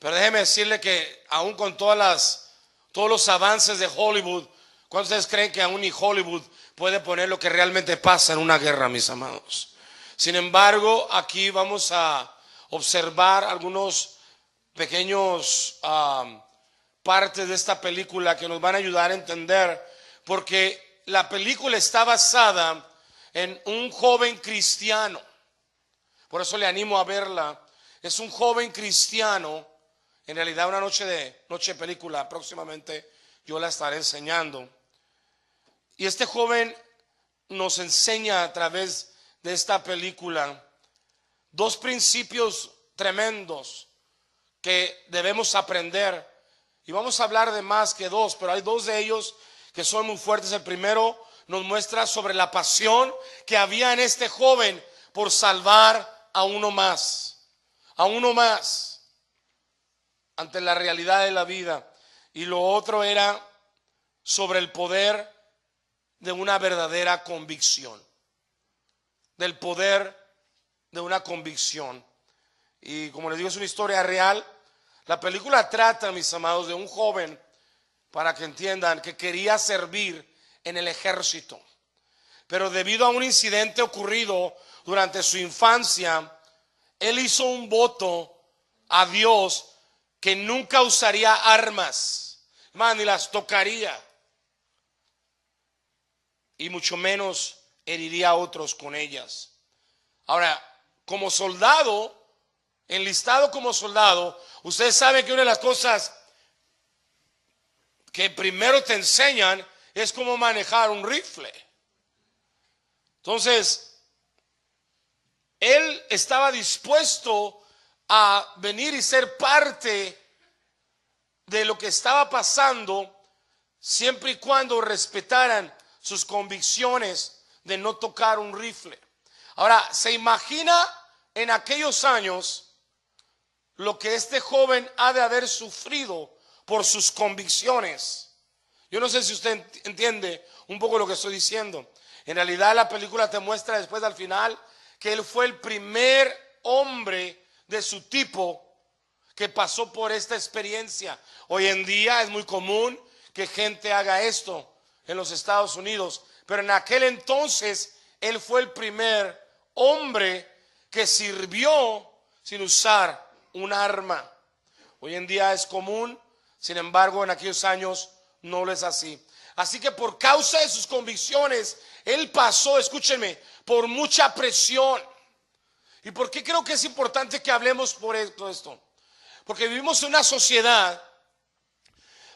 Pero déjeme decirle que aún con todos los avances de Hollywood, ¿cuántos de ustedes creen que aún ni Hollywood puede poner lo que realmente pasa en una guerra, mis amados? Sin embargo, aquí vamos a observar algunos pequeños partes de esta película que nos van a ayudar a entender, porque la película está basada en un joven cristiano. Por eso le animo a verla. Es un joven cristiano. En realidad una noche de película, próximamente yo la estaré enseñando. Y este joven nos enseña a través de esta película dos principios tremendos que debemos aprender. Y vamos a hablar de más que dos, pero hay dos de ellos que son muy fuertes. El primero nos muestra sobre la pasión que había en este joven por salvar a uno más ante la realidad de la vida. Y lo otro era sobre el poder de una verdadera convicción, del poder de una convicción. Y como les digo, es una historia real. La película trata, mis amados, de un joven, para que entiendan, que quería servir en el ejército, pero debido a un incidente ocurrido durante su infancia, él hizo un voto a Dios que nunca usaría armas, ni las tocaría, y mucho menos heriría a otros con ellas. Ahora, como soldado, enlistado como soldado, ustedes saben que una de las cosas que primero te enseñan es cómo manejar un rifle. Entonces, él estaba dispuesto a venir y ser parte de lo que estaba pasando, siempre y cuando respetaran sus convicciones de no tocar un rifle. Ahora, ¿se imagina en aquellos años lo que este joven ha de haber sufrido por sus convicciones? Yo no sé si usted entiende un poco lo que estoy diciendo. En realidad la película te muestra después al final que él fue el primer hombre de su tipo que pasó por esta experiencia. Hoy en día es muy común que gente haga esto en los Estados Unidos, pero en aquel entonces él fue el primer hombre que sirvió sin usar un arma. Hoy en día es común, sin embargo en aquellos años no lo es así. Así que por causa de sus convicciones, él pasó, escúchenme, por mucha presión. ¿Y por qué creo que es importante que hablemos por esto? Porque vivimos en una sociedad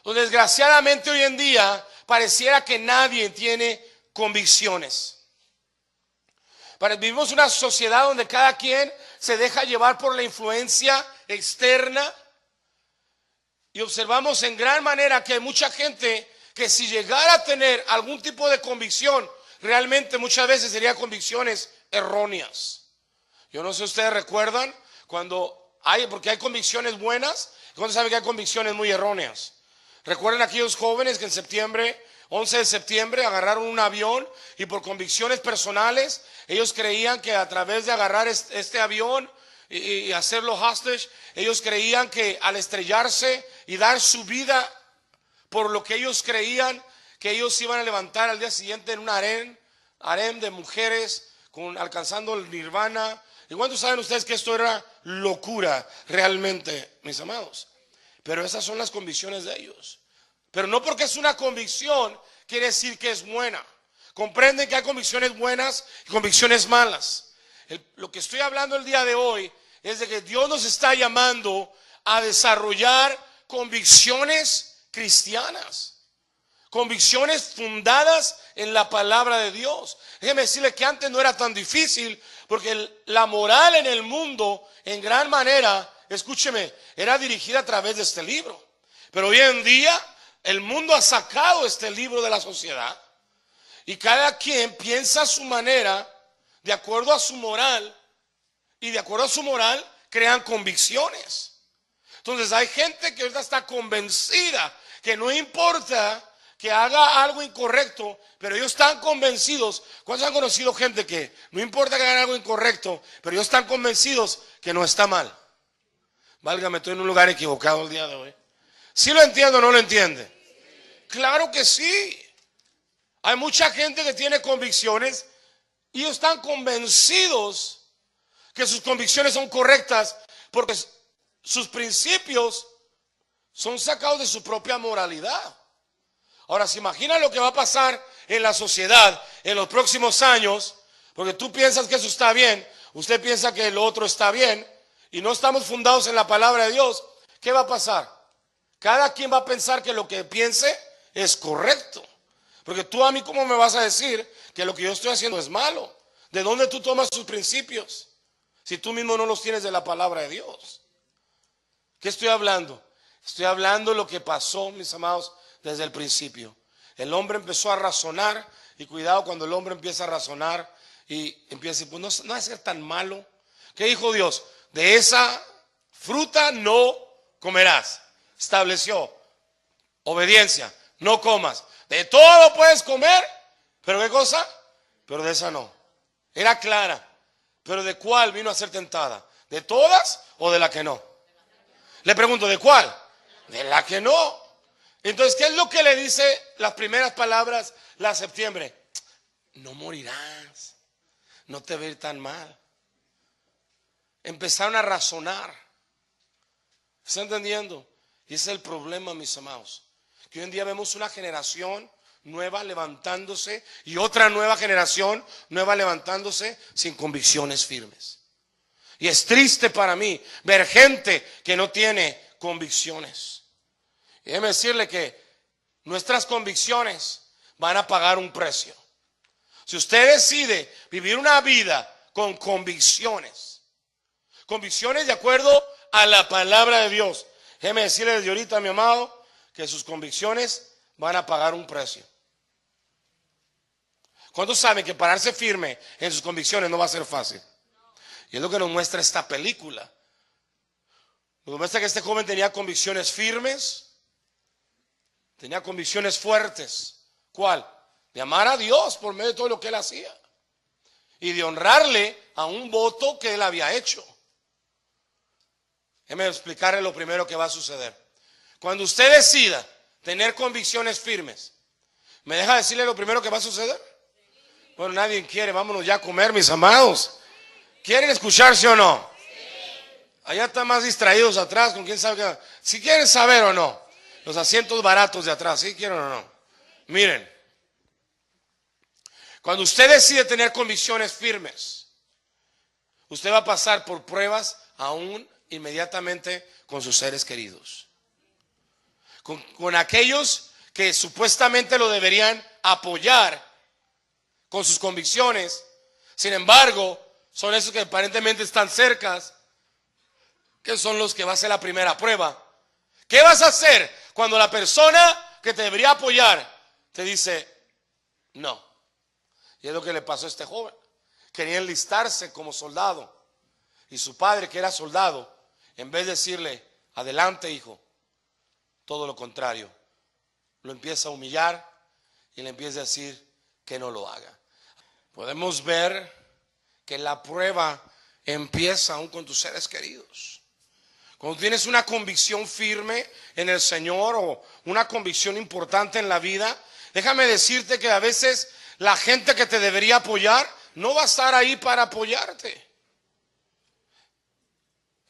donde desgraciadamente hoy en día pareciera que nadie tiene convicciones. Vivimos en una sociedad donde cada quien se deja llevar por la influencia externa, y observamos en gran manera que hay mucha gente que si llegara a tener algún tipo de convicción, realmente muchas veces serían convicciones erróneas. Yo no sé si ustedes recuerdan porque hay convicciones buenas, cuando saben que hay convicciones muy erróneas. Recuerden aquellos jóvenes que en septiembre, 11 de septiembre, agarraron un avión y por convicciones personales, ellos creían que a través de agarrar este avión y hacerlo hostage, ellos creían que al estrellarse y dar su vida por lo que ellos creían, que ellos iban a levantar al día siguiente en un harén de mujeres, alcanzando el nirvana. ¿Y cuántos saben ustedes que esto era locura realmente, mis amados? Pero esas son las convicciones de ellos. Pero no porque es una convicción quiere decir que es buena. Comprenden que hay convicciones buenas y convicciones malas. Lo que estoy hablando el día de hoy es de que Dios nos está llamando a desarrollar convicciones cristianas, convicciones fundadas en la palabra de Dios. Déjeme decirle que antes no era tan difícil, porque la moral en el mundo en gran manera, escúcheme, era dirigida a través de este libro. Pero hoy en día el mundo ha sacado este libro de la sociedad y cada quien piensa a su manera, de acuerdo a su moral, y de acuerdo a su moral crean convicciones. Entonces hay gente que ahorita está convencida que no importa que haga algo incorrecto, pero ellos están convencidos. ¿Cuántos han conocido gente que no importa que hagan algo incorrecto, pero ellos están convencidos que no está mal? Válgame, estoy en un lugar equivocado el día de hoy. ¿Sí lo entiendo o no lo entiende? Claro que sí. Hay mucha gente que tiene convicciones y ellos están convencidos que sus convicciones son correctas porque sus principios son sacados de su propia moralidad. Ahora, se imagina lo que va a pasar en la sociedad en los próximos años, porque tú piensas que eso está bien, usted piensa que lo otro está bien, y no estamos fundados en la palabra de Dios. ¿Qué va a pasar? Cada quien va a pensar que lo que piense es correcto. Porque tú a mí, ¿cómo me vas a decir que lo que yo estoy haciendo es malo? ¿De dónde tú tomas tus principios? Si tú mismo no los tienes de la palabra de Dios. ¿Qué estoy hablando? Estoy hablando de lo que pasó, mis amados, desde el principio. El hombre empezó a razonar, y cuidado cuando el hombre empieza a razonar y empieza a decir, pues no va a ser tan malo. ¿Qué dijo Dios? De esa fruta no comerás. Estableció obediencia, no comas. De todo puedes comer, pero ¿qué cosa? Pero de esa no. Era clara. Pero ¿de cuál vino a ser tentada? ¿De todas o de la que no? Le pregunto, ¿de cuál? De la que no. Entonces, ¿qué es lo que le dice las primeras palabras la septiembre? No morirás, no te va a ir tan mal. Empezaron a razonar. ¿Está entendiendo? Y ese es el problema, mis amados. Que hoy en día vemos una generación nueva levantándose y otra nueva generación nueva levantándose sin convicciones firmes. Y es triste para mí ver gente que no tiene convicciones. Y déjeme decirle que nuestras convicciones van a pagar un precio. Si usted decide vivir una vida con convicciones, convicciones de acuerdo a la palabra de Dios, déjeme decirle desde ahorita, mi amado, que sus convicciones van a pagar un precio. ¿Cuántos saben que pararse firme en sus convicciones no va a ser fácil? Y es lo que nos muestra esta película. Nos muestra que este joven tenía convicciones firmes, tenía convicciones fuertes. ¿Cuál? De amar a Dios por medio de todo lo que él hacía y de honrarle a un voto que él había hecho. Déjeme explicarle lo primero que va a suceder. Cuando usted decida tener convicciones firmes, ¿me deja decirle lo primero que va a suceder? Bueno, nadie quiere, vámonos ya a comer, mis amados. ¿Quieren escucharse o no? Allá están más distraídos atrás, con quién sabe qué. Si quieren saber o no, los asientos baratos de atrás, ¿sí quieren o no? Miren, cuando usted decide tener convicciones firmes, usted va a pasar por pruebas aún inmediatamente con sus seres queridos. Con aquellos que supuestamente lo deberían apoyar con sus convicciones. Sin embargo, son esos que aparentemente están cercas, que son los que va a ser la primera prueba. ¿Qué vas a hacer cuando la persona que te debería apoyar te dice no? Y es lo que le pasó a este joven. Quería enlistarse como soldado. Y su padre, que era soldado, en vez de decirle, adelante hijo, todo lo contrario, lo empieza a humillar y le empieza a decir que no lo haga. Podemos ver que la prueba empieza aún con tus seres queridos. Cuando tienes una convicción firme en el Señor o una convicción importante en la vida, déjame decirte que a veces la gente que te debería apoyar no va a estar ahí para apoyarte.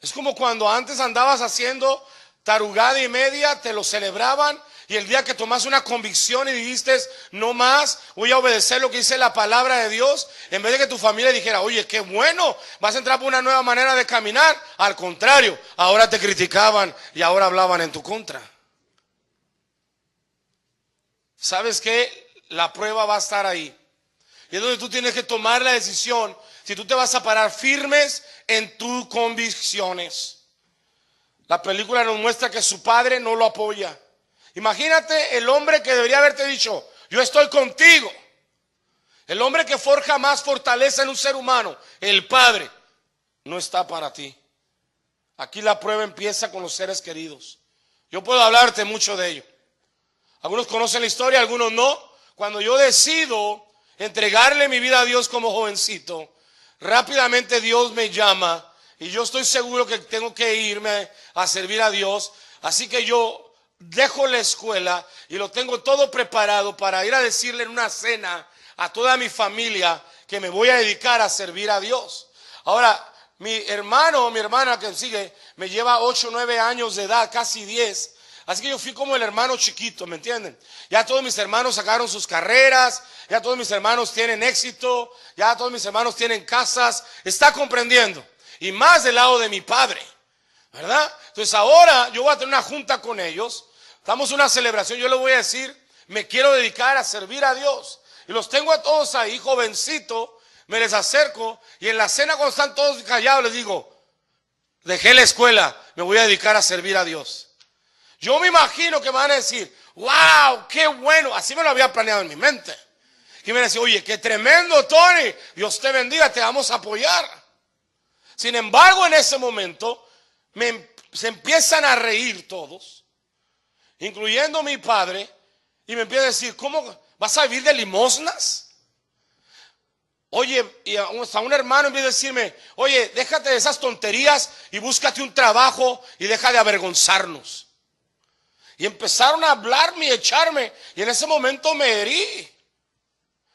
Es como cuando antes andabas haciendo tarugada y media, te lo celebraban, y el día que tomas una convicción y dijiste, no más, voy a obedecer lo que dice la palabra de Dios, en vez de que tu familia dijera, oye, qué bueno, vas a entrar por una nueva manera de caminar, al contrario, ahora te criticaban y ahora hablaban en tu contra. ¿Sabes qué? La prueba va a estar ahí. Y es donde tú tienes que tomar la decisión si tú te vas a parar firmes en tus convicciones. La película nos muestra que su padre no lo apoya. Imagínate el hombre que debería haberte dicho, yo estoy contigo. El hombre que forja más fortaleza en un ser humano, el padre, no está para ti. Aquí la prueba empieza con los seres queridos. Yo puedo hablarte mucho de ello. Algunos conocen la historia, algunos no. Cuando yo decido entregarle mi vida a Dios como jovencito, rápidamente Dios me llama y yo estoy seguro que tengo que irme a servir a Dios. Así que yo dejo la escuela y lo tengo todo preparado para ir a decirle en una cena a toda mi familia que me voy a dedicar a servir a Dios. Ahora, mi hermano o mi hermana que sigue me lleva 8 o 9 años de edad, casi 10. Así que yo fui como el hermano chiquito, ¿me entienden? Ya todos mis hermanos sacaron sus carreras, ya todos mis hermanos tienen éxito, ya todos mis hermanos tienen casas. ¿Está comprendiendo? Y más del lado de mi padre, ¿verdad? Entonces ahora yo voy a tener una junta con ellos. Estamos en una celebración, yo les voy a decir, me quiero dedicar a servir a Dios. Y los tengo a todos ahí, jovencito, me les acerco y en la cena cuando están todos callados les digo, dejé la escuela, me voy a dedicar a servir a Dios. Yo me imagino que van a decir, wow, qué bueno, así me lo había planeado en mi mente. Y me van a decir, oye, qué tremendo, Tony, Dios te bendiga, te vamos a apoyar. Sin embargo, en ese momento se empiezan a reír todos, incluyendo mi padre, y me empieza a decir, ¿cómo vas a vivir de limosnas? Oye, y hasta un hermano empieza a decirme, oye, déjate de esas tonterías y búscate un trabajo y deja de avergonzarnos. Y empezaron a hablarme y echarme, y en ese momento me herí.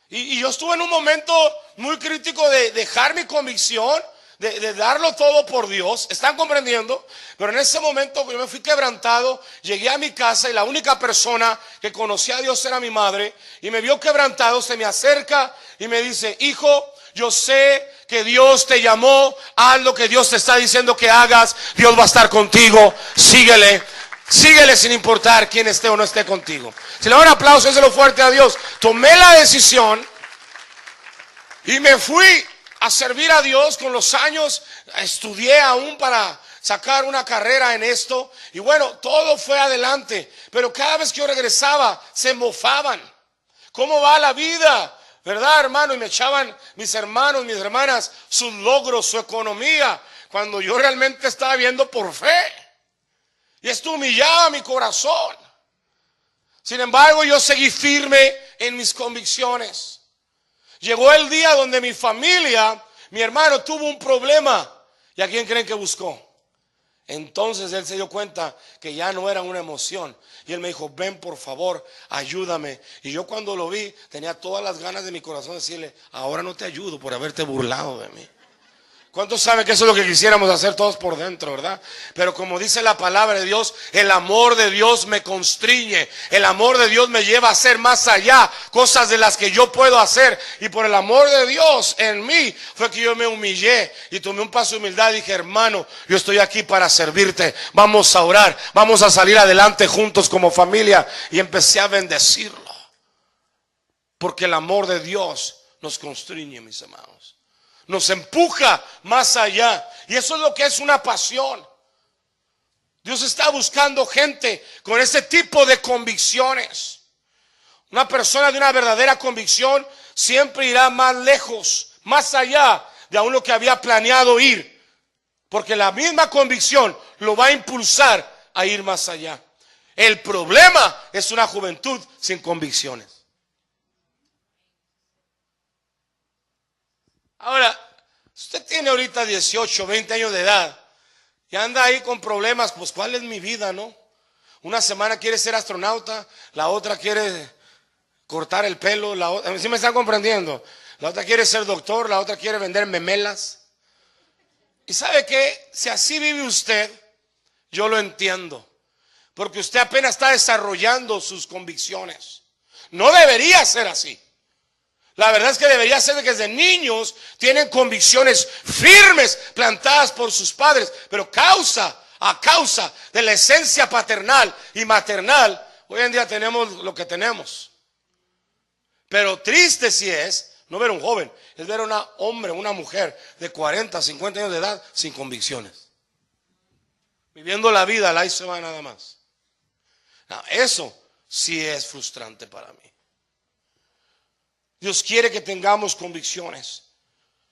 Y yo estuve en un momento muy crítico de dejar mi convicción, de darlo todo por Dios. ¿Están comprendiendo? Pero en ese momento yo me fui quebrantado, llegué a mi casa y la única persona que conocía a Dios era mi madre. Y me vio quebrantado, se me acerca y me dice, hijo, yo sé que Dios te llamó, haz lo que Dios te está diciendo que hagas, Dios va a estar contigo, síguele. Síguele sin importar quién esté o no esté contigo. Si le dan un aplauso, déselo fuerte a Dios. Tomé la decisión y me fui a servir a Dios. Con los años estudié aún para sacar una carrera en esto. Y bueno, todo fue adelante. Pero cada vez que yo regresaba, se mofaban. ¿Cómo va la vida? ¿Verdad, hermano? Y me echaban mis hermanos, mis hermanas, sus logros, su economía, cuando yo realmente estaba viendo por fe. Y esto humillaba mi corazón. Sin embargo, yo seguí firme en mis convicciones. Llegó el día donde mi familia, mi hermano, tuvo un problema. ¿Y a quién creen que buscó? Entonces él se dio cuenta que ya no era una emoción. Y él me dijo, ven por favor, ayúdame. Y yo cuando lo vi, tenía todas las ganas de mi corazón de decirle, ahora no te ayudo por haberte burlado de mí. ¿Cuántos saben que eso es lo que quisiéramos hacer todos por dentro, verdad? Pero como dice la palabra de Dios, el amor de Dios me constriñe. El amor de Dios me lleva a hacer más allá, cosas de las que yo puedo hacer. Y por el amor de Dios en mí fue que yo me humillé y tomé un paso de humildad y dije, hermano, yo estoy aquí para servirte. Vamos a orar, vamos a salir adelante juntos como familia. Y empecé a bendecirlo. Porque el amor de Dios nos constriñe, mis amados. Nos empuja más allá. Y eso es lo que es una pasión. Dios está buscando gente con ese tipo de convicciones. Una persona de una verdadera convicción siempre irá más lejos, más allá de aún lo que había planeado ir. Porque la misma convicción lo va a impulsar a ir más allá. El problema es una juventud sin convicciones. Ahora, usted tiene ahorita 18, 20 años de edad y anda ahí con problemas, pues ¿cuál es mi vida, no? Una semana quiere ser astronauta, la otra quiere cortar el pelo, la otra, ¿sí me están comprendiendo? La otra quiere ser doctor, la otra quiere vender memelas. Y ¿sabe qué? Si así vive usted, yo lo entiendo, porque usted apenas está desarrollando sus convicciones. No debería ser así. La verdad es que debería ser de que desde niños tienen convicciones firmes plantadas por sus padres, pero a causa de la esencia paternal y maternal, hoy en día tenemos lo que tenemos. Pero triste si es no ver a un joven, es ver a un hombre, una mujer de 40, 50 años de edad sin convicciones, viviendo la vida, la se va nada más. Eso sí es frustrante para mí. Dios quiere que tengamos convicciones.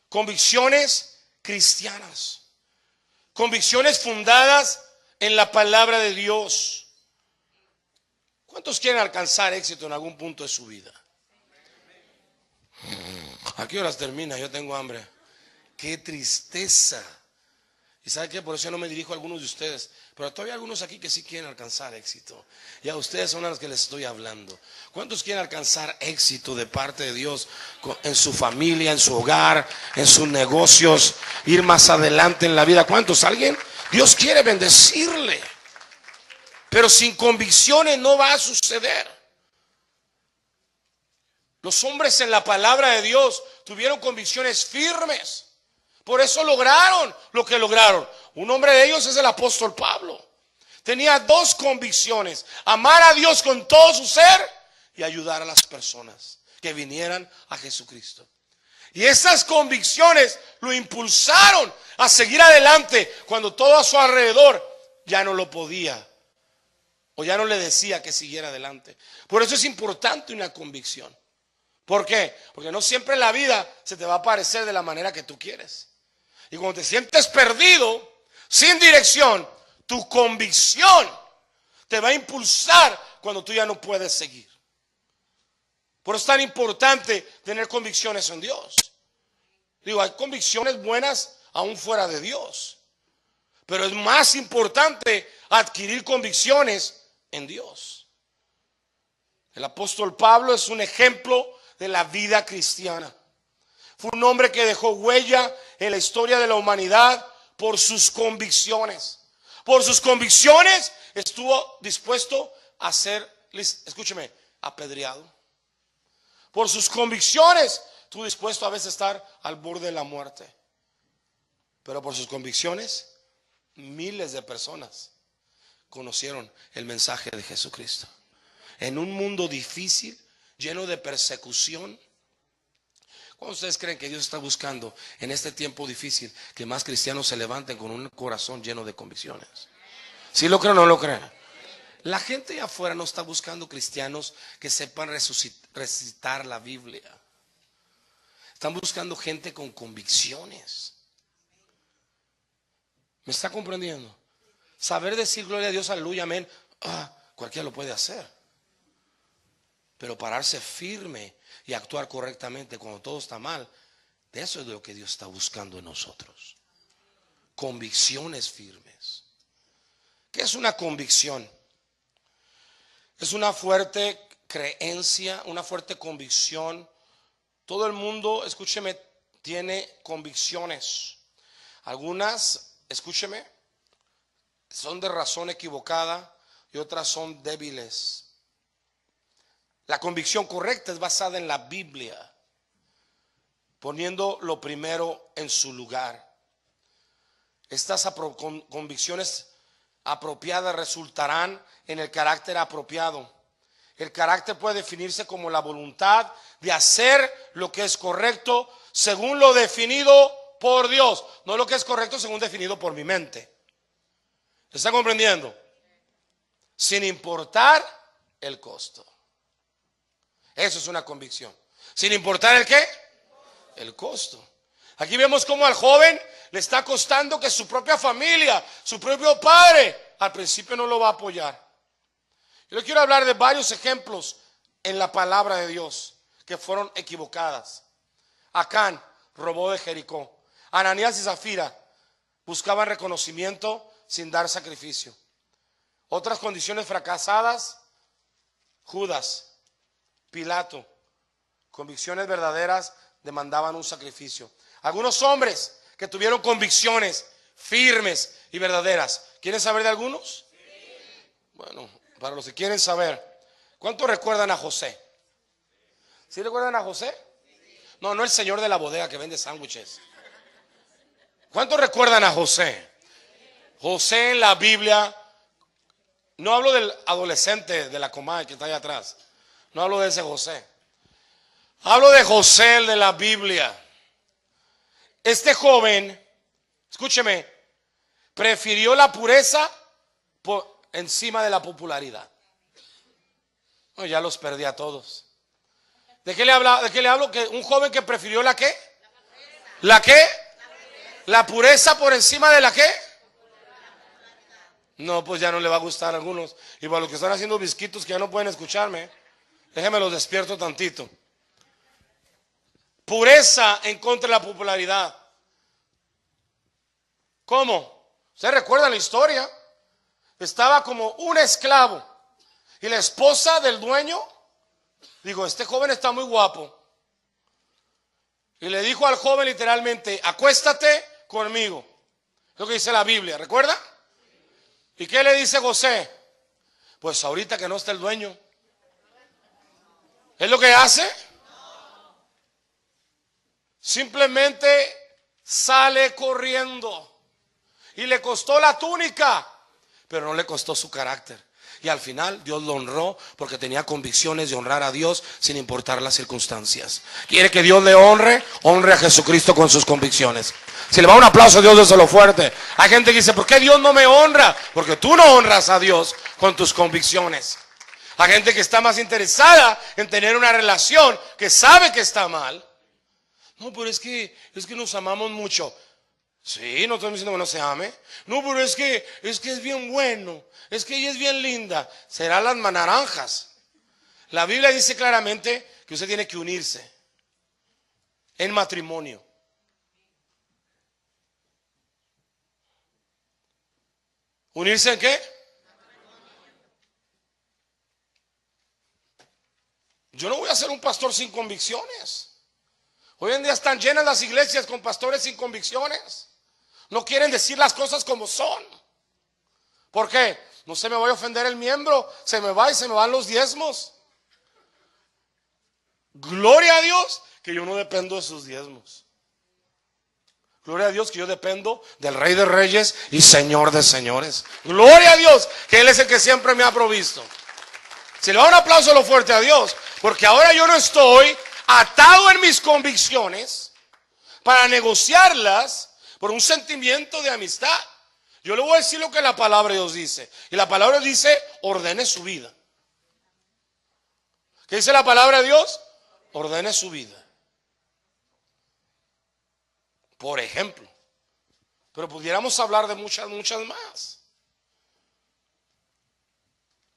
Convicciones cristianas. Convicciones fundadas en la palabra de Dios. ¿Cuántos quieren alcanzar éxito en algún punto de su vida? ¿A qué horas termina? Yo tengo hambre. Qué tristeza Y sabe que por eso yo no me dirijo a algunos de ustedes, pero todavía hay algunos aquí que sí quieren alcanzar éxito. Y a ustedes son a los que les estoy hablando. ¿Cuántos quieren alcanzar éxito de parte de Dios en su familia, en su hogar, en sus negocios, ir más adelante en la vida? ¿Cuántos? ¿Alguien? Dios quiere bendecirle, pero sin convicciones no va a suceder. Los hombres en la palabra de Dios tuvieron convicciones firmes. Por eso lograron lo que lograron. Un hombre de ellos es el apóstol Pablo. Tenía dos convicciones: amar a Dios con todo su ser y ayudar a las personas que vinieran a Jesucristo. Y esas convicciones lo impulsaron a seguir adelante cuando todo a su alrededor ya no lo podía, o ya no le decía que siguiera adelante. Por eso es importante una convicción. ¿Por qué? Porque no siempre la vida se te va a parecer de la manera que tú quieres. Y cuando te sientes perdido, sin dirección, tu convicción te va a impulsar cuando tú ya no puedes seguir. Por eso es tan importante tener convicciones en Dios. Digo, hay convicciones buenas aún fuera de Dios, pero es más importante adquirir convicciones en Dios. El apóstol Pablo es un ejemplo de la vida cristiana. Fue un hombre que dejó huella en la historia de la humanidad por sus convicciones. Por sus convicciones estuvo dispuesto a ser, escúcheme, apedreado. Por sus convicciones estuvo dispuesto a veces a estar al borde de la muerte. Pero por sus convicciones, miles de personas conocieron el mensaje de Jesucristo. En un mundo difícil, lleno de persecución. ¿Cuándo ustedes creen que Dios está buscando en este tiempo difícil que más cristianos se levanten con un corazón lleno de convicciones? ¿Sí lo creen o no lo creen? La gente allá afuera no está buscando cristianos que sepan recitar la Biblia. Están buscando gente con convicciones. ¿Me está comprendiendo? Saber decir gloria a Dios, aleluya, amén, cualquiera lo puede hacer. Pero pararse firme y actuar correctamente cuando todo está mal, de eso es de lo que Dios está buscando en nosotros. Convicciones firmes. ¿Qué es una convicción? Es una fuerte creencia, una fuerte convicción. Todo el mundo, escúcheme, tiene convicciones. Algunas, escúcheme, son de razón equivocada y otras son débiles. La convicción correcta es basada en la Biblia, poniendo lo primero en su lugar. Estas convicciones apropiadas resultarán en el carácter apropiado. El carácter puede definirse como la voluntad de hacer lo que es correcto según lo definido por Dios, no lo que es correcto según definido por mi mente. ¿Está comprendiendo? Sin importar el costo. Eso es una convicción. Sin importar el ¿qué? El costo. Aquí vemos cómo al joven le está costando que su propia familia, su propio padre, al principio no lo va a apoyar. Yo le quiero hablar de varios ejemplos en la palabra de Dios que fueron equivocadas. Acán robó de Jericó. Ananías y Zafira buscaban reconocimiento sin dar sacrificio. Otras condiciones fracasadas: Judas, Pilato, convicciones verdaderas demandaban un sacrificio. Algunos hombres que tuvieron convicciones firmes y verdaderas. ¿Quieren saber de algunos? Sí. Bueno, para los que quieren saber, ¿cuántos recuerdan a José? ¿Sí recuerdan a José? No, no el señor de la bodega que vende sándwiches. ¿Cuántos recuerdan a José? José en la Biblia, no hablo del adolescente de la comadre que está allá atrás. No hablo de ese José. Hablo de José, el de la Biblia. Este joven, escúcheme, prefirió la pureza por encima de la popularidad. No, ya los perdí a todos. ¿De qué le hablo? Que un joven que prefirió ¿la qué? ¿La qué? ¿La pureza por encima de la qué? No, pues ya no le va a gustar a algunos. Y para los que están haciendo bisquitos que ya no pueden escucharme, déjenme los despierto tantito. Pureza en contra de la popularidad. ¿Cómo? ¿Usted recuerda la historia? Estaba como un esclavo y la esposa del dueño dijo, este joven está muy guapo. Y le dijo al joven literalmente, acuéstate conmigo. Es lo que dice la Biblia, ¿recuerda? ¿Y qué le dice José? Pues ahorita que no está el dueño. ¿Es lo que hace? Simplemente sale corriendo. Y le costó la túnica, pero no le costó su carácter. Y al final Dios lo honró porque tenía convicciones de honrar a Dios sin importar las circunstancias. ¿Quiere que Dios le honre? Honre a Jesucristo con sus convicciones. Si le va un aplauso a Dios, déselo fuerte. Hay gente que dice, ¿por qué Dios no me honra? Porque tú no honras a Dios con tus convicciones. Hay gente que está más interesada en tener una relación que sabe que está mal. No, pero es que nos amamos mucho. Sí, no estoy diciendo que no se ame. No, pero es que es bien bueno. Es que ella es bien linda. Serán las naranjas. La Biblia dice claramente que usted tiene que unirse en matrimonio. ¿Unirse en qué? Yo no voy a ser un pastor sin convicciones. Hoy en día están llenas las iglesias con pastores sin convicciones. No quieren decir las cosas como son. ¿Por qué? No se me vaya a ofender el miembro. Se me va y se me van los diezmos. Gloria a Dios que yo no dependo de sus diezmos. Gloria a Dios que yo dependo del Rey de Reyes y Señor de Señores. Gloria a Dios que Él es el que siempre me ha provisto. Si le da un aplauso lo fuerte a Dios, porque ahora yo no estoy atado en mis convicciones para negociarlas por un sentimiento de amistad. Yo le voy a decir lo que la palabra de Dios dice. Y la palabra dice, ordene su vida. ¿Qué dice la palabra de Dios? Ordene su vida. Por ejemplo. Pero pudiéramos hablar de muchas más.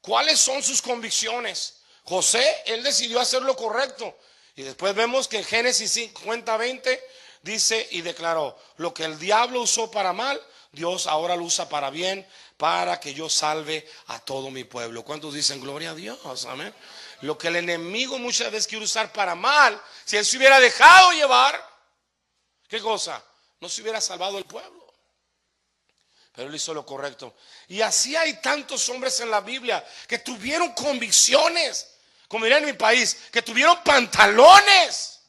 ¿Cuáles son sus convicciones? José, él decidió hacer lo correcto. Y después vemos que en Génesis 50:20 dice y declaró, lo que el diablo usó para mal, Dios ahora lo usa para bien, para que yo salve a todo mi pueblo. ¿Cuántos dicen gloria a Dios? Amén. Lo que el enemigo muchas veces quiere usar para mal, si él se hubiera dejado llevar, ¿qué cosa? No se hubiera salvado el pueblo. Pero él hizo lo correcto. Y así hay tantos hombres en la Biblia que tuvieron convicciones, como dirán en mi país, que tuvieron pantalones.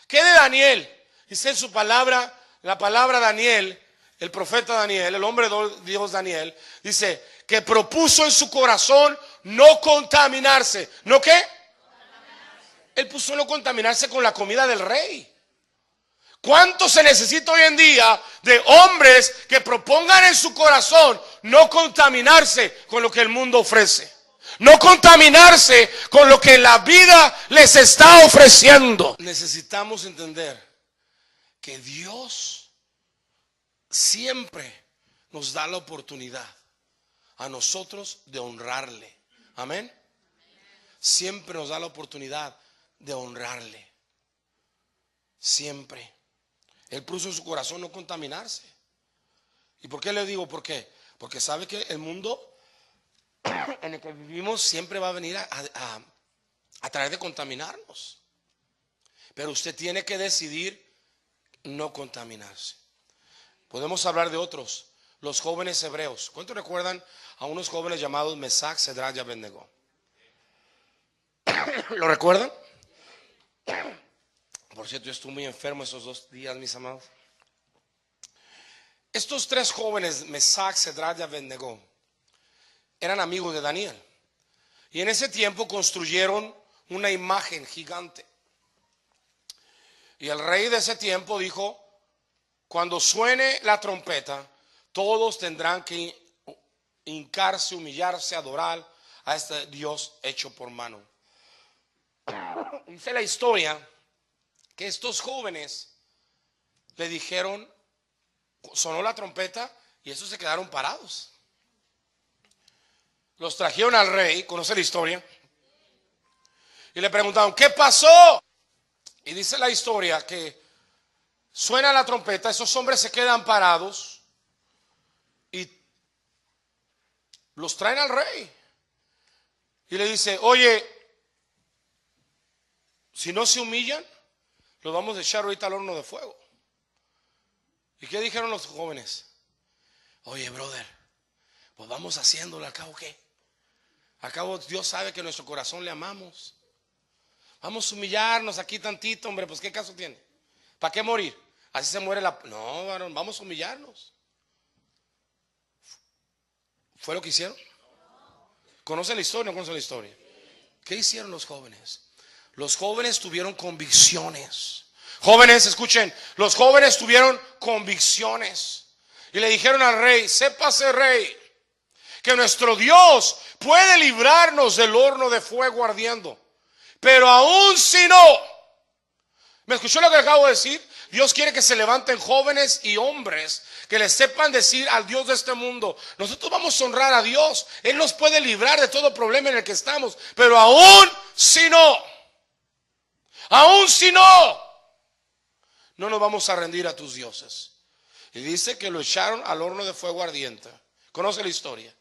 ¿Qué de Daniel? Dice en su palabra, la palabra Daniel, el profeta Daniel, el hombre de Dios Daniel, dice que propuso en su corazón no contaminarse. ¿No qué? Él puso no contaminarse con la comida del rey. ¿Cuánto se necesita hoy en día de hombres que propongan en su corazón no contaminarse con lo que el mundo ofrece? No contaminarse con lo que la vida les está ofreciendo. Necesitamos entender que Dios siempre nos da la oportunidad a nosotros de honrarle. Amén. Siempre nos da la oportunidad de honrarle. Siempre. Él puso en su corazón no contaminarse. ¿Y por qué le digo por qué? Porque sabe que el mundo en el que vivimos siempre va a venir a tratar de contaminarnos. Pero usted tiene que decidir no contaminarse. Podemos hablar de otros, los jóvenes hebreos. ¿Cuántos recuerdan a unos jóvenes llamados Mesac, Cedrac y Abednego? ¿Lo recuerdan? Por cierto, yo estuve muy enfermo esos 2 días, mis amados. Estos 3 jóvenes, Mesac, Cedrac y Abednego, eran amigos de Daniel. Y en ese tiempo construyeron una imagen gigante. Y el rey de ese tiempo dijo, cuando suene la trompeta, todos tendrán que hincarse, humillarse, adorar a este Dios hecho por mano. Dice la historia que estos jóvenes le dijeron, sonó la trompeta y estos se quedaron parados. Los trajeron al rey, conoce la historia, y le preguntaron, ¿qué pasó? Y dice la historia que Suena la trompeta, esos hombres se quedan parados y los traen al rey. Y le dice, oye, si no se humillan, los vamos a echar ahorita al horno de fuego. ¿Y qué dijeron los jóvenes? Oye, brother, pues vamos haciéndolo, al cabo qué. Al cabo Dios sabe que en nuestro corazón le amamos. Vamos a humillarnos aquí tantito, hombre, pues qué caso tiene. ¿Para qué morir? Así se muere la... No, varón, vamos a humillarnos. ¿Fue lo que hicieron? ¿Conocen la historia o no conocen la historia? ¿Qué hicieron los jóvenes? Los jóvenes tuvieron convicciones. Jóvenes, escuchen, los jóvenes tuvieron convicciones. Y le dijeron al rey, sépase rey, que nuestro Dios puede librarnos del horno de fuego ardiendo. Pero aún si no, ¿me escuchó lo que acabo de decir? Dios quiere que se levanten jóvenes y hombres que le sepan decir al Dios de este mundo, nosotros vamos a honrar a Dios. Él nos puede librar de todo problema en el que estamos. Pero aún si no, no nos vamos a rendir a tus dioses. Y dice que lo echaron al horno de fuego ardiente. ¿Conoce la historia?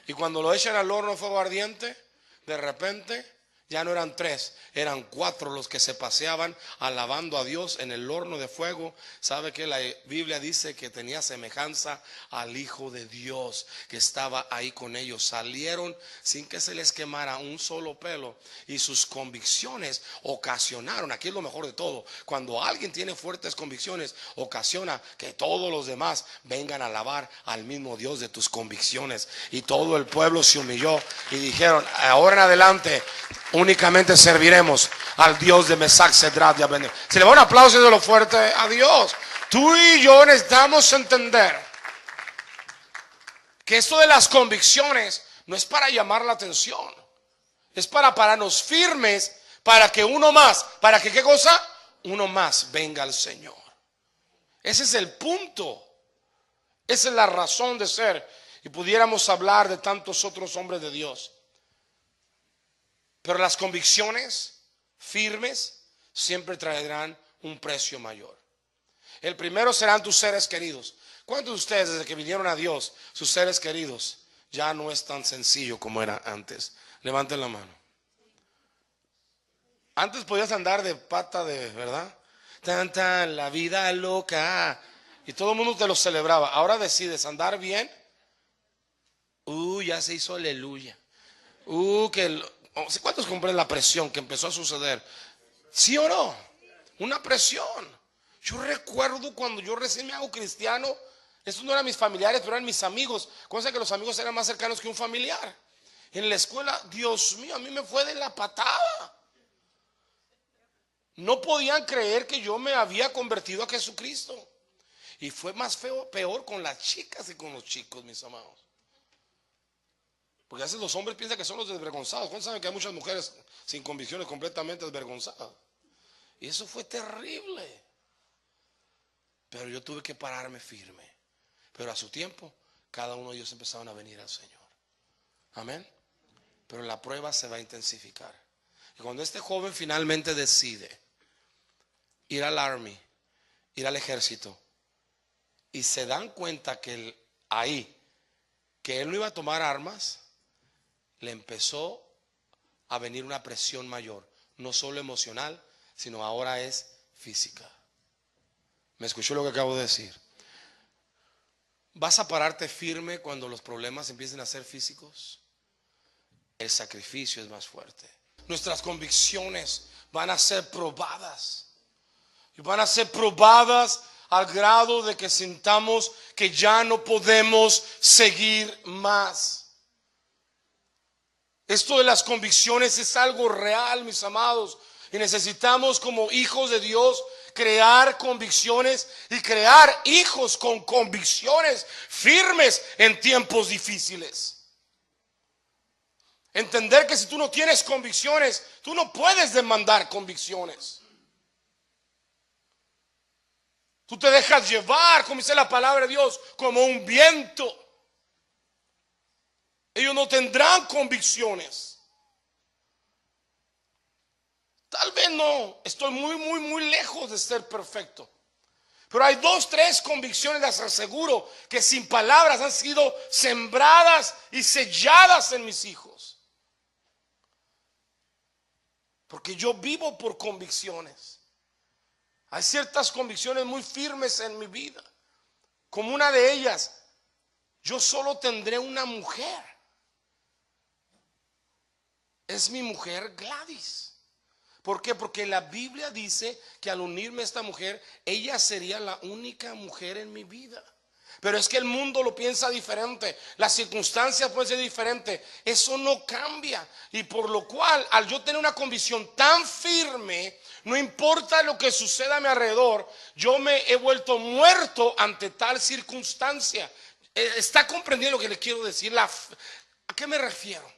Y cuando lo echan al horno de fuego ardiente, de repente ya no eran 3, eran 4 los que se paseaban alabando a Dios en el horno de fuego. ¿Sabe que la Biblia dice que tenía semejanza al Hijo de Dios que estaba ahí con ellos? Salieron sin que se les quemara un solo pelo y sus convicciones ocasionaron, aquí es lo mejor de todo, cuando alguien tiene fuertes convicciones, ocasiona que todos los demás vengan a alabar al mismo Dios de tus convicciones. Y todo el pueblo se humilló y dijeron, ahora en adelante únicamente serviremos al Dios de Mesac, Cedrad y Abednego. Se le va un aplauso de lo fuerte a Dios. Tú y yo necesitamos entender que esto de las convicciones no es para llamar la atención, es para pararnos firmes, para que uno más, para que ¿qué cosa? Uno más venga al Señor. Ese es el punto, esa es la razón de ser. Y pudiéramos hablar de tantos otros hombres de Dios. Pero las convicciones firmes siempre traerán un precio mayor. El primero serán tus seres queridos. ¿Cuántos de ustedes desde que vinieron a Dios, sus seres queridos, ya no es tan sencillo como era antes? Levanten la mano. Antes podías andar de pata de, ¿verdad? Tanta la vida loca. Y todo el mundo te lo celebraba. Ahora decides andar bien. Ya se hizo aleluya. ¿Cuántos comprenden la presión que empezó a suceder? ¿Sí o no? Una presión. Yo recuerdo cuando yo recién me hago cristiano, estos no eran mis familiares, pero eran mis amigos. Cosa que los amigos eran más cercanos que un familiar. En la escuela, Dios mío, a mí me fue de la patada. No podían creer que yo me había convertido a Jesucristo. Y fue más peor con las chicas y con los chicos, mis amados. Porque a veces los hombres piensan que son los desvergonzados. ¿Cuántos saben que hay muchas mujeres sin convicciones completamente desvergonzadas? Y eso fue terrible. Pero yo tuve que pararme firme. Pero a su tiempo, cada uno de ellos empezaron a venir al Señor. Amén. Pero la prueba se va a intensificar. Y cuando este joven finalmente decide ir al army, ir al ejército, y se dan cuenta que que él no iba a tomar armas, le empezó a venir una presión mayor, no solo emocional, sino ahora es física. ¿Me escuchó lo que acabo de decir? ¿Vas a pararte firme cuando los problemas empiecen a ser físicos? El sacrificio es más fuerte. Nuestras convicciones van a ser probadas. Y van a ser probadas al grado de que sintamos que ya no podemos seguir más. Esto de las convicciones es algo real, mis amados. Y necesitamos como hijos de Dios crear convicciones y crear hijos con convicciones firmes en tiempos difíciles. Entender que si tú no tienes convicciones, tú no puedes demandar convicciones. Tú te dejas llevar, como dice la palabra de Dios, como un viento. Ellos no tendrán convicciones. Tal vez no, estoy muy lejos de ser perfecto. Pero hay 2, 3 convicciones, les aseguro, que sin palabras han sido sembradas y selladas en mis hijos. Porque yo vivo por convicciones. Hay ciertas convicciones muy firmes en mi vida. Como una de ellas, yo solo tendré una mujer. Es mi mujer Gladys. ¿Por qué? Porque la Biblia dice que al unirme a esta mujer, ella sería la única mujer en mi vida. Pero es que el mundo lo piensa diferente, las circunstancias pueden ser diferentes. Eso no cambia. Y por lo cual, al yo tener una convicción tan firme, no importa lo que suceda a mi alrededor, yo me he vuelto muerto ante tal circunstancia. ¿Está comprendiendo lo que le quiero decir? ¿A qué me refiero?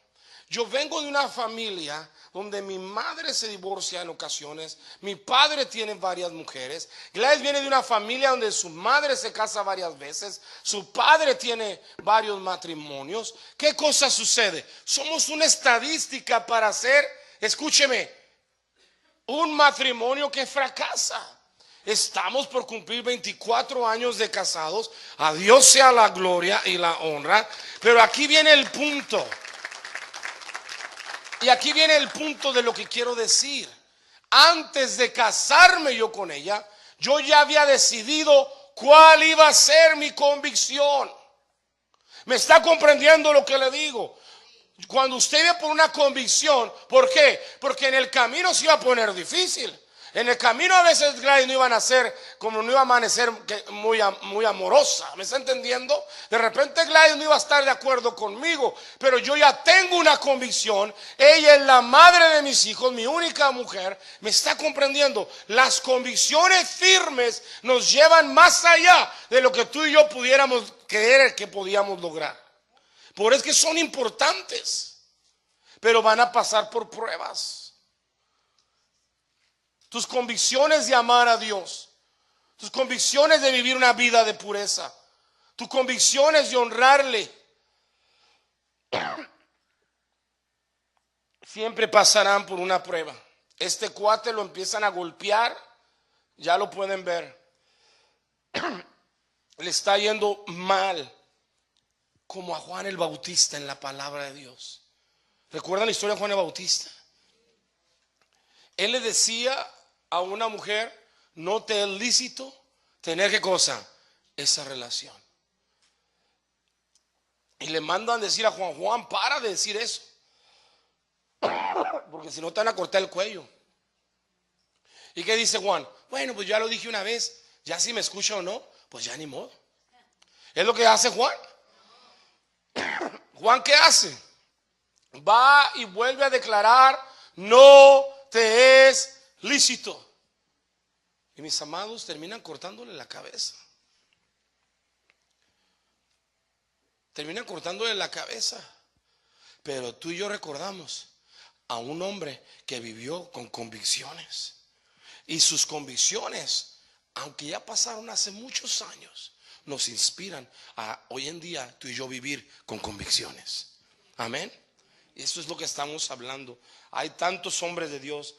Yo vengo de una familia donde mi madre se divorcia en ocasiones, mi padre tiene varias mujeres. Gladys viene de una familia donde su madre se casa varias veces, su padre tiene varios matrimonios. ¿Qué cosa sucede? Somos una estadística para hacer, escúcheme, un matrimonio que fracasa. Estamos por cumplir 24 años de casados. A Dios sea la gloria y la honra. Pero aquí viene el punto. Y aquí viene el punto de lo que quiero decir. Antes de casarme yo con ella, yo ya había decidido cuál iba a ser mi convicción. ¿Me está comprendiendo lo que le digo? Cuando usted vive por una convicción, ¿por qué? Porque en el camino se iba a poner difícil. En el camino a veces Gladys no iban a ser, como no iba a amanecer muy amorosa, ¿me está entendiendo? De repente Gladys no iba a estar de acuerdo conmigo, pero yo ya tengo una convicción. Ella es la madre de mis hijos, mi única mujer. ¿Me está comprendiendo? Las convicciones firmes nos llevan más allá de lo que tú y yo pudiéramos creer que podíamos lograr. Por eso es que son importantes, pero van a pasar por pruebas. Tus convicciones de amar a Dios, tus convicciones de vivir una vida de pureza, tus convicciones de honrarle, siempre pasarán por una prueba. Este cuate lo empiezan a golpear, ya lo pueden ver. Le está yendo mal, como a Juan el Bautista en la palabra de Dios. ¿Recuerdan la historia de Juan el Bautista? Él le decía a una mujer: no te es lícito tener, ¿qué cosa? Esa relación. Y le mandan decir a Juan: Juan, para de decir eso, porque si no te van a cortar el cuello. ¿Y qué dice Juan? Bueno, pues ya lo dije una vez, ya si me escucha o no, pues ya ni modo. Es lo que hace Juan. Juan, ¿qué hace? Va y vuelve a declarar: no te es lícito. Y mis amados, terminan cortándole la cabeza. Terminan cortándole la cabeza. Pero tú y yo recordamos a un hombre que vivió con convicciones. Y sus convicciones, aunque ya pasaron hace muchos años, nos inspiran a hoy en día tú y yo vivir con convicciones. Amén. Y eso es lo que estamos hablando. Hay tantos hombres de Dios.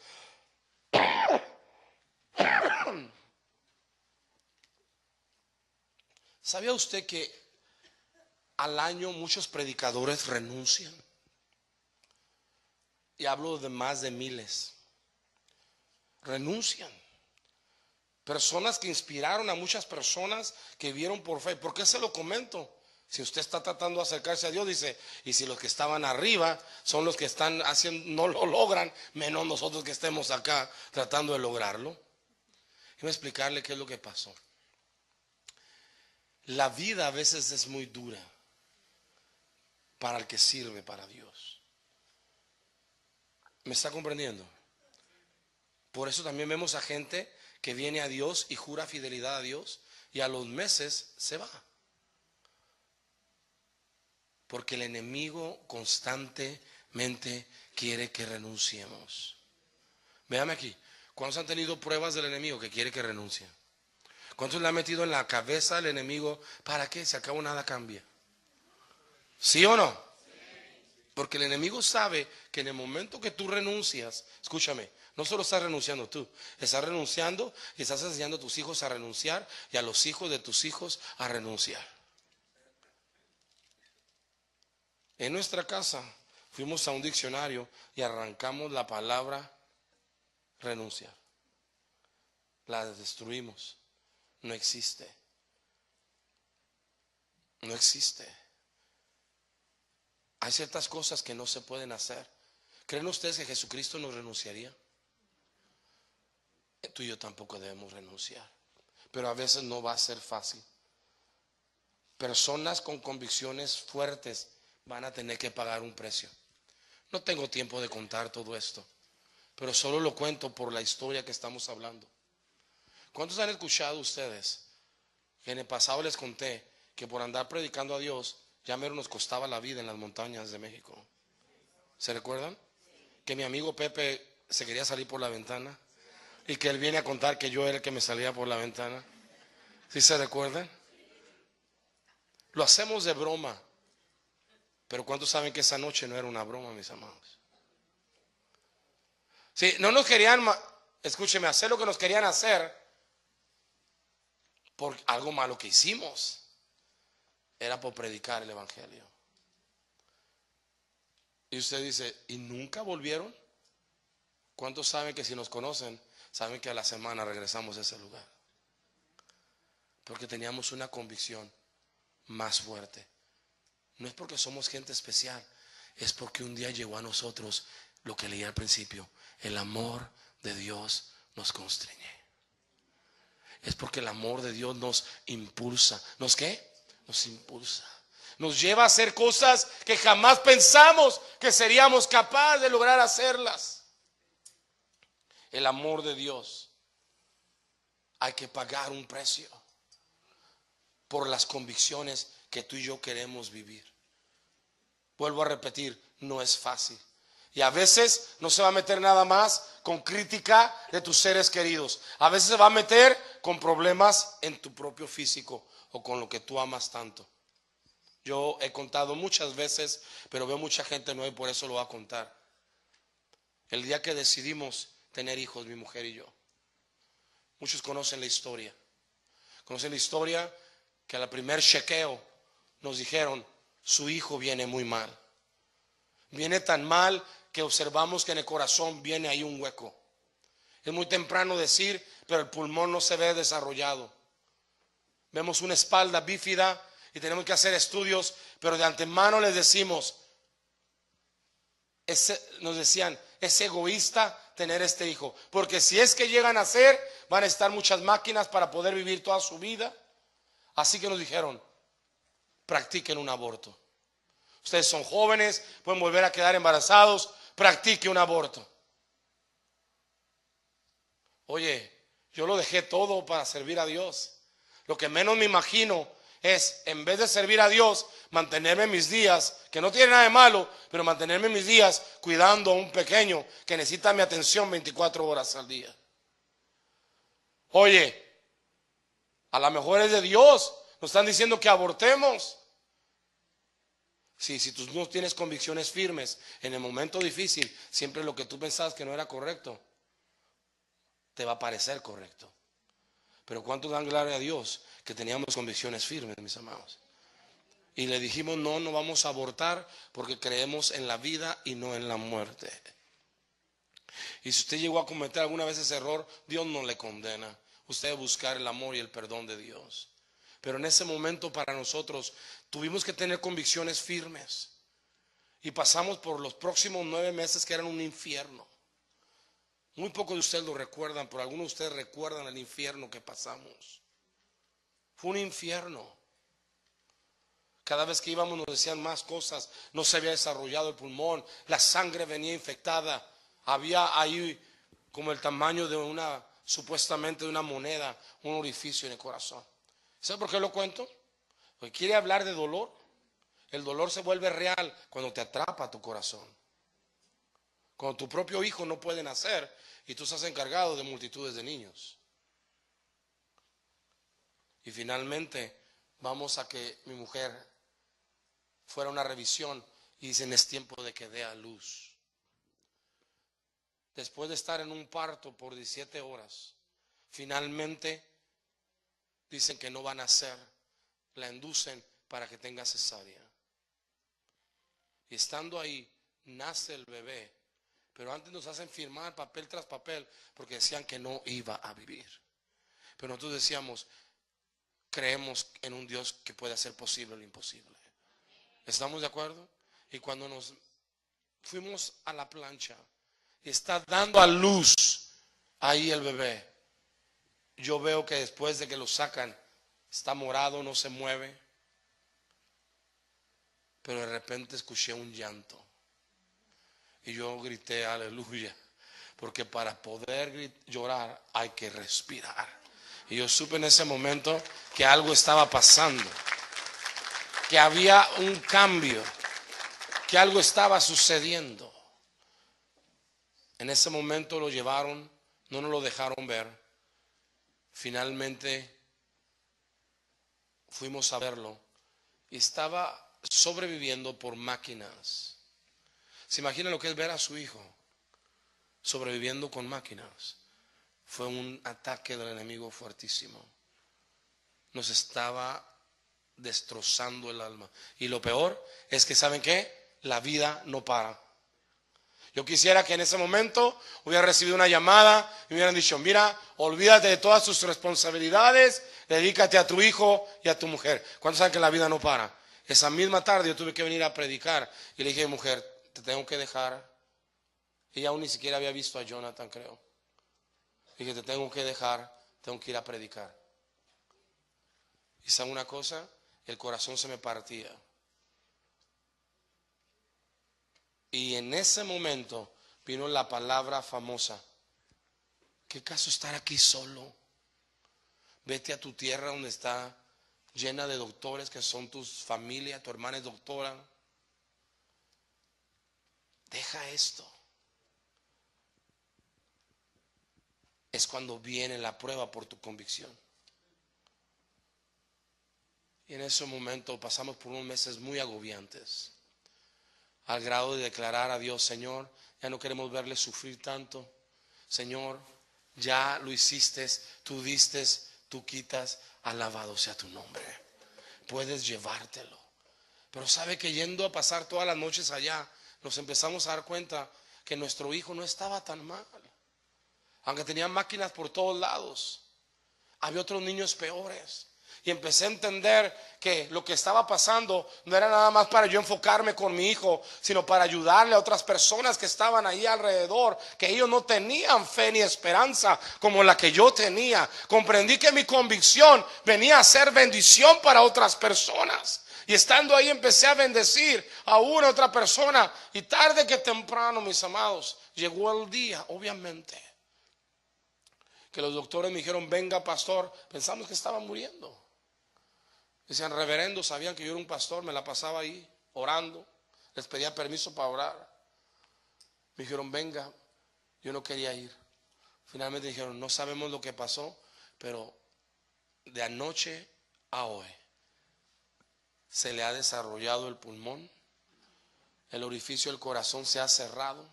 ¿Sabía usted que al año muchos predicadores renuncian? Y hablo de más de miles. Renuncian. Personas que inspiraron a muchas personas que vieron por fe. ¿Por qué se lo comento? Si usted está tratando de acercarse a Dios, dice, y si los que estaban arriba son los que están haciendo, no lo logran, menos nosotros que estemos acá tratando de lograrlo. Déjeme explicarle qué es lo que pasó. La vida a veces es muy dura para el que sirve para Dios. ¿Me está comprendiendo? Por eso también vemos a gente que viene a Dios y jura fidelidad a Dios y a los meses se va. Porque el enemigo constantemente quiere que renunciemos. Véame aquí. ¿Cuántos han tenido pruebas del enemigo que quiere que renuncien? ¿Cuántos le han metido en la cabeza al enemigo? ¿Para qué? Si acabo nada cambia. ¿Sí o no? Porque el enemigo sabe que en el momento que tú renuncias, escúchame, no solo estás renunciando tú, estás renunciando y estás enseñando a tus hijos a renunciar y a los hijos de tus hijos a renunciar. En nuestra casa fuimos a un diccionario y arrancamos la palabra renunciar. La destruimos. No existe. No existe. Hay ciertas cosas que no se pueden hacer. ¿Creen ustedes que Jesucristo nos renunciaría? Tú y yo tampoco debemos renunciar. Pero a veces no va a ser fácil. Personas con convicciones fuertes van a tener que pagar un precio. No tengo tiempo de contar todo esto, pero solo lo cuento por la historia que estamos hablando. ¿Cuántos han escuchado ustedes que en el pasado les conté que por andar predicando a Dios ya mero nos costaba la vida en las montañas de México? ¿Se recuerdan? Que mi amigo Pepe se quería salir por la ventana y que él viene a contar que yo era el que me salía por la ventana. ¿Sí se recuerdan? Lo hacemos de broma, pero ¿cuántos saben que esa noche no era una broma, mis amados? Sí, no nos querían, escúcheme, hacer lo que nos querían hacer por algo malo que hicimos. Era por predicar el evangelio. Y usted dice, ¿y nunca volvieron? ¿Cuántos saben que si nos conocen, saben que a la semana regresamos a ese lugar? Porque teníamos una convicción más fuerte. No es porque somos gente especial, es porque un día llegó a nosotros lo que leí al principio: el amor de Dios nos constriñe. Es porque el amor de Dios nos impulsa. ¿Nos qué? Nos impulsa. Nos lleva a hacer cosas que jamás pensamos que seríamos capaces de lograr hacerlas. El amor de Dios. Hay que pagar un precio por las convicciones que tú y yo queremos vivir. Vuelvo a repetir, no es fácil. Y a veces no se va a meter nada más con crítica de tus seres queridos. A veces se va a meter con problemas en tu propio físico o con lo que tú amas tanto. Yo he contado muchas veces, pero veo mucha gente nueva y por eso lo voy a contar. El día que decidimos tener hijos, mi mujer y yo, muchos conocen la historia. Conocen la historia que al primer chequeo nos dijeron: su hijo viene muy mal. Viene tan mal que observamos que en el corazón viene ahí un hueco. Es muy temprano decir, pero el pulmón no se ve desarrollado. Vemos una espalda bífida y tenemos que hacer estudios, pero de antemano les decimos, nos decían, es egoísta tener este hijo, porque si es que llegan a ser, van a estar muchas máquinas para poder vivir toda su vida. Así que nos dijeron, practiquen un aborto. Ustedes son jóvenes, pueden volver a quedar embarazados, practique un aborto. Oye, yo lo dejé todo para servir a Dios. Lo que menos me imagino es, en vez de servir a Dios, mantenerme mis días, que no tiene nada de malo, pero mantenerme mis días cuidando a un pequeño que necesita mi atención 24 horas al día. Oye, a lo mejor es de Dios, nos están diciendo que abortemos. Sí, si tú no tienes convicciones firmes en el momento difícil, siempre lo que tú pensabas que no era correcto te va a parecer correcto. Pero ¿cuántos dan gloria a Dios que teníamos convicciones firmes, mis amados? Y le dijimos, no, no vamos a abortar porque creemos en la vida y no en la muerte. Y si usted llegó a cometer alguna vez ese error, Dios no le condena. Usted debe buscar el amor y el perdón de Dios. Pero en ese momento para nosotros tuvimos que tener convicciones firmes. Y pasamos por los próximos 9 meses que eran un infierno. Muy pocos de ustedes lo recuerdan, pero algunos de ustedes recuerdan el infierno que pasamos. Fue un infierno. Cada vez que íbamos nos decían más cosas. No se había desarrollado el pulmón, la sangre venía infectada. Había ahí como el tamaño de una, supuestamente de una moneda, un orificio en el corazón. ¿Sabe por qué lo cuento? Porque quiere hablar de dolor. El dolor se vuelve real cuando te atrapa tu corazón. Cuando tu propio hijo no puede nacer y tú estás encargado de multitudes de niños. Y finalmente vamos a que mi mujer fuera a una revisión y dicen es tiempo de que dé a luz. Después de estar en un parto por 17 horas, finalmente dicen que no van a hacer, la inducen para que tenga cesárea. Y estando ahí, nace el bebé, pero antes nos hacen firmar papel tras papel porque decían que no iba a vivir. Pero nosotros decíamos, creemos en un Dios que puede hacer posible lo imposible. ¿Estamos de acuerdo? Y cuando nos fuimos a la plancha y está dando a luz ahí el bebé, yo veo que después de que lo sacan está morado, no se mueve, pero de repente escuché un llanto y yo grité aleluya, porque para poder llorar hay que respirar. Y yo supe en ese momento que algo estaba pasando, que había un cambio, que algo estaba sucediendo. En ese momento lo llevaron, no nos lo dejaron ver. Finalmente fuimos a verlo y estaba sobreviviendo por máquinas. ¿Se imagina lo que es ver a su hijo sobreviviendo con máquinas? Fue un ataque del enemigo fuertísimo. Nos estaba destrozando el alma. Y lo peor es que, ¿saben qué? La vida no para. Yo quisiera que en ese momento hubiera recibido una llamada y me hubieran dicho, mira, olvídate de todas tus responsabilidades, dedícate a tu hijo y a tu mujer. ¿Cuántos saben que la vida no para? Esa misma tarde yo tuve que venir a predicar y le dije, mujer, te tengo que dejar. Ella aún ni siquiera había visto a Jonathan, creo. Dije, te tengo que dejar, tengo que ir a predicar. ¿Y sabe una cosa? El corazón se me partía. Y en ese momento vino la palabra famosa. ¿Qué caso estar aquí solo? Vete a tu tierra donde está llena de doctores que son tus familia, tu hermana es doctora. Deja esto. Es cuando viene la prueba por tu convicción. Y en ese momento pasamos por unos meses muy agobiantes, al grado de declarar a Dios, Señor, ya no queremos verle sufrir tanto. Señor, ya lo hiciste, tú diste, tú quitas, alabado sea tu nombre. Puedes llevártelo. Pero sabe que yendo a pasar todas las noches allá, nos empezamos a dar cuenta que nuestro hijo no estaba tan mal. Aunque tenía máquinas por todos lados, había otros niños peores. Y empecé a entender que lo que estaba pasando no era nada más para yo enfocarme con mi hijo, sino para ayudarle a otras personas que estaban ahí alrededor, que ellos no tenían fe ni esperanza como la que yo tenía. Comprendí que mi convicción venía a ser bendición para otras personas. Y estando ahí empecé a bendecir a una otra persona. Y tarde que temprano, mis amados, llegó el día, obviamente, que los doctores me dijeron, venga pastor, pensamos que estaba muriendo. Decían, reverendo, sabían que yo era un pastor, me la pasaba ahí orando, les pedía permiso para orar. Me dijeron, venga, yo no quería ir. Finalmente dijeron, no sabemos lo que pasó, pero de anoche a hoy se le ha desarrollado el pulmón, el orificio del corazón se ha cerrado.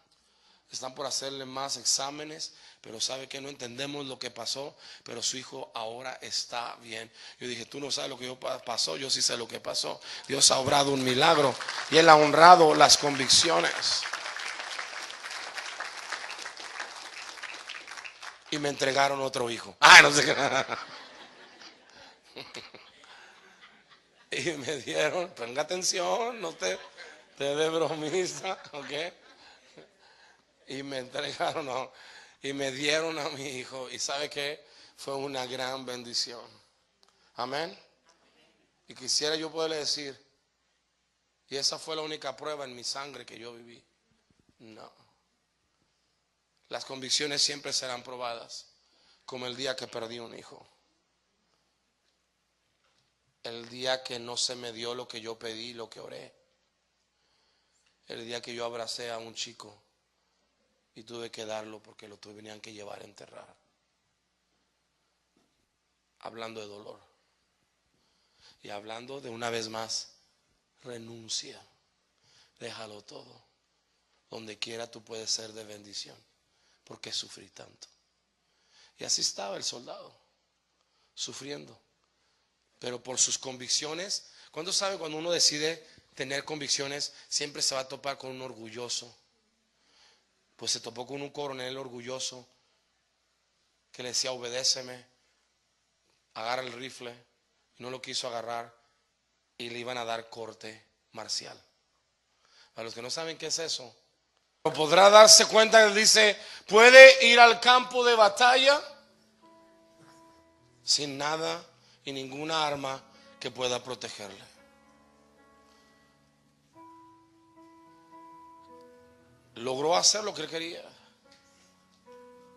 Están por hacerle más exámenes, pero sabe que no entendemos lo que pasó, pero su hijo ahora está bien. Yo dije, tú no sabes lo que pasó, yo sí sé lo que pasó. Dios ha obrado un milagro y Él ha honrado las convicciones. Y me entregaron otro hijo. No sé qué. Y me dieron, ponga atención, no te de bromista, ¿ok? Y me entregaron, no, y me dieron a mi hijo. Y sabe que fue una gran bendición. Amén. Y quisiera yo poderle decir, y esa fue la única prueba en mi sangre que yo viví. No. Las convicciones siempre serán probadas, como el día que perdí un hijo. El día que no se me dio lo que yo pedí, lo que oré. El día que yo abracé a un chico y tuve que darlo porque lo tenían que llevar a enterrar. Hablando de dolor. Y hablando de una vez más, renuncia. déjalo todo. Donde quiera tú puedes ser de bendición. ¿Por qué sufrir tanto? Y así estaba el soldado, sufriendo, pero por sus convicciones. ¿Cuántos saben cuando uno decide tener convicciones, siempre se va a topar con un orgulloso? Pues se topó con un coronel orgulloso que le decía: obedéceme, agarra el rifle. Y no lo quiso agarrar y le iban a dar corte marcial. Para los que no saben qué es eso, podrá darse cuenta que dice: puede ir al campo de batalla sin nada y ninguna arma que pueda protegerle. Logró hacer lo que él quería,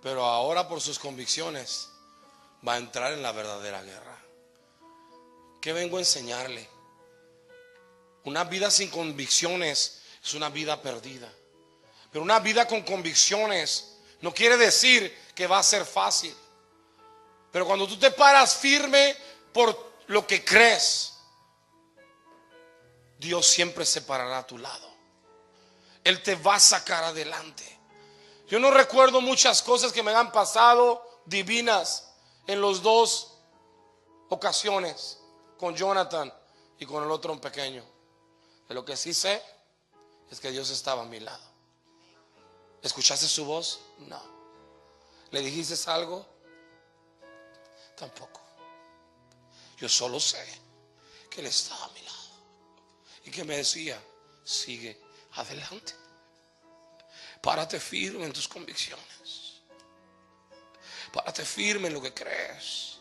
pero ahora por sus convicciones va a entrar en la verdadera guerra. ¿Qué vengo a enseñarle? Una vida sin convicciones es una vida perdida. Pero una vida con convicciones no quiere decir que va a ser fácil. Pero cuando tú te paras firme por lo que crees, Dios siempre se parará a tu lado. Él te va a sacar adelante. Yo no recuerdo muchas cosas que me han pasado divinas en las dos ocasiones, con Jonathan y con el otro pequeño. De lo que sí sé es que Dios estaba a mi lado. ¿Escuchaste su voz? No. ¿Le dijiste algo? Tampoco. Yo solo sé que Él estaba a mi lado y que me decía: sigue adelante, párate firme en tus convicciones, párate firme en lo que crees.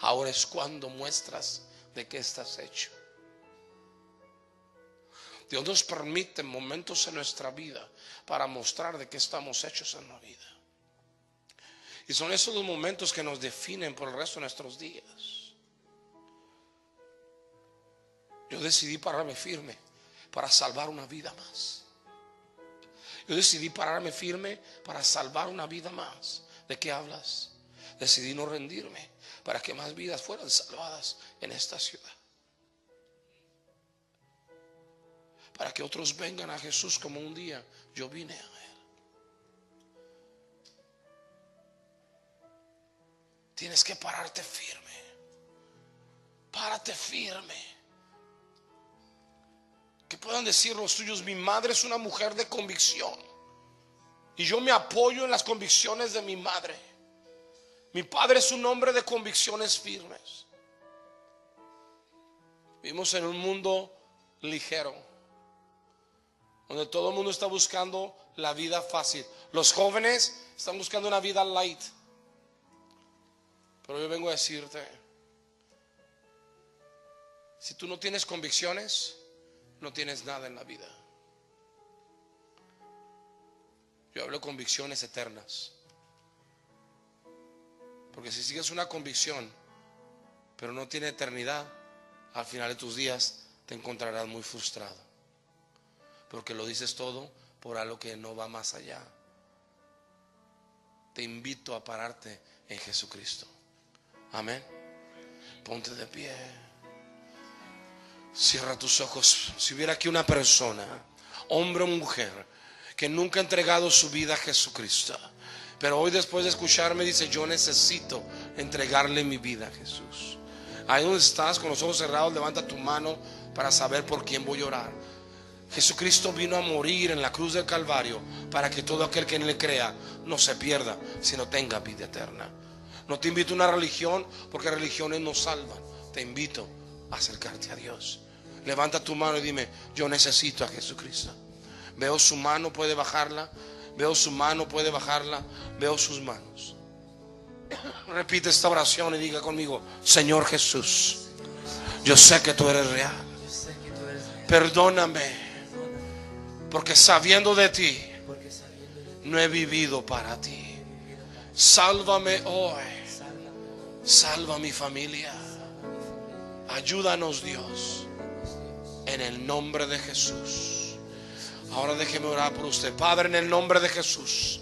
Ahora es cuando muestras de qué estás hecho. Dios nos permite momentos en nuestra vida para mostrar de qué estamos hechos en la vida. Y son esos los momentos que nos definen por el resto de nuestros días. Yo decidí pararme firme para salvar una vida más. Yo decidí pararme firme para salvar una vida más. ¿De qué hablas? Decidí no rendirme para que más vidas fueran salvadas en esta ciudad. Para que otros vengan a Jesús como un día yo vine a Él. Tienes que pararte firme. Párate firme. Que puedan decir los tuyos: mi madre es una mujer de convicción y yo me apoyo en las convicciones de mi madre. Mi padre es un hombre de convicciones firmes. Vivimos en un mundo ligero, donde todo el mundo está buscando la vida fácil. Los jóvenes están buscando una vida light. Pero yo vengo a decirte: si tú no tienes convicciones, no tienes nada en la vida. Yo hablo de convicciones eternas. Porque si sigues una convicción pero no tiene eternidad, al final de tus días te encontrarás muy frustrado, porque lo dices todo por algo que no va más allá. Te invito a pararte en Jesucristo. Amén. Ponte de pie. Cierra tus ojos. Si hubiera aquí una persona, hombre o mujer, que nunca ha entregado su vida a Jesucristo, pero hoy, después de escucharme, dice: yo necesito entregarle mi vida a Jesús. Ahí donde estás, con los ojos cerrados, levanta tu mano para saber por quién voy a orar. Jesucristo vino a morir en la cruz del Calvario para que todo aquel que en Él crea no se pierda, sino tenga vida eterna. No te invito a una religión, porque religiones no salvan. Te invito a acercarte a Dios. Levanta tu mano y dime: yo necesito a Jesucristo. Veo su mano, puede bajarla. Veo su mano, puede bajarla. Veo sus manos. Repite esta oración y diga conmigo: Señor Jesús, yo sé que tú eres real. Perdóname, porque sabiendo de ti no he vivido para ti. Sálvame hoy. Salva a mi familia. Ayúdanos, Dios, en el nombre de Jesús. Ahora déjeme orar por usted. Padre, en el nombre de Jesús,